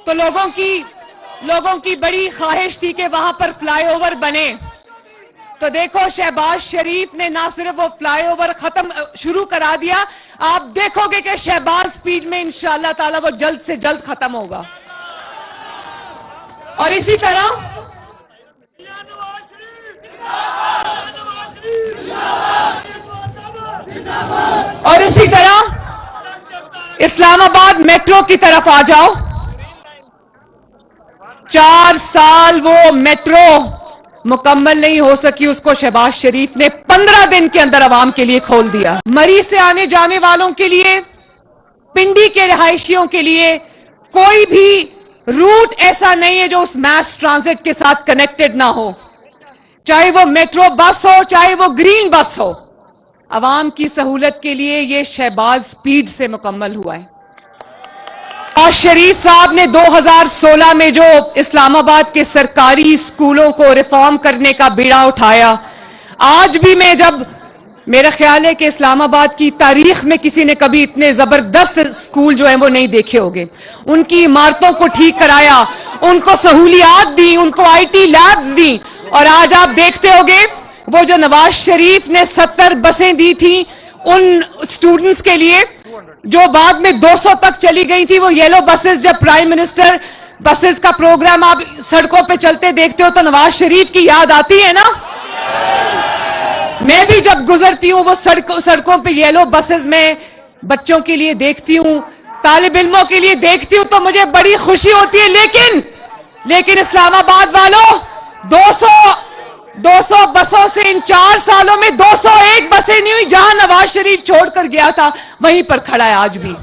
تو لوگوں کی بڑی خواہش تھی کہ وہاں پر فلائی اوور بنے. تو دیکھو شہباز شریف نے نہ صرف وہ فلائی اوور شروع کرا دیا، آپ دیکھو گے کہ شہباز سپیڈ میں انشاءاللہ تعالی وہ جلد سے جلد ختم ہوگا. اور اسی طرح اسلام آباد میٹرو کی طرف آ جاؤ. 4 سال وہ میٹرو مکمل نہیں ہو سکی، اس کو شہباز شریف نے 15 دن کے اندر عوام کے لیے کھول دیا. مری سے آنے جانے والوں کے لیے، پنڈی کے رہائشیوں کے لیے کوئی بھی روٹ ایسا نہیں ہے جو اس میس ٹرانزٹ کے ساتھ کنیکٹڈ نہ ہو، چاہے وہ میٹرو بس ہو، چاہے وہ گرین بس ہو. عوام کی سہولت کے لیے یہ شہباز سپیڈ سے مکمل ہوا ہے. اور شریف صاحب نے 2016 میں جو اسلام آباد کے سرکاری اسکولوں کو ریفارم کرنے کا بیڑا اٹھایا، آج بھی میرا خیال ہے کہ اسلام آباد کی تاریخ میں کسی نے کبھی اتنے زبردست اسکول جو ہیں وہ نہیں دیکھے ہوگے. ان کی عمارتوں کو ٹھیک کرایا، ان کو سہولیات دی، ان کو آئی ٹی لیبز دی. اور آج آپ دیکھتے ہوگے وہ جو نواز شریف نے 70 بسیں دی تھیں ان اسٹوڈنٹس کے لیے جو بعد میں 200 تک چلی گئی تھی، وہ یلو بسز، جب پرائم منسٹر بسز کا پروگرام آپ سڑکوں پہ چلتے دیکھتے ہو تو نواز شریف کی یاد آتی ہے نا. میں بھی جب گزرتی ہوں وہ سڑکوں پہ یلو بسز میں بچوں کے لیے دیکھتی ہوں، طالب علموں کے لیے دیکھتی ہوں تو مجھے بڑی خوشی ہوتی ہے. لیکن اسلام آباد والوں، 200 بسوں سے ان 4 سالوں میں 201 بسیں نہیں ہوئی. جہاں نواز شریف چھوڑ کر گیا تھا وہیں پر کھڑا ہے آج بھی.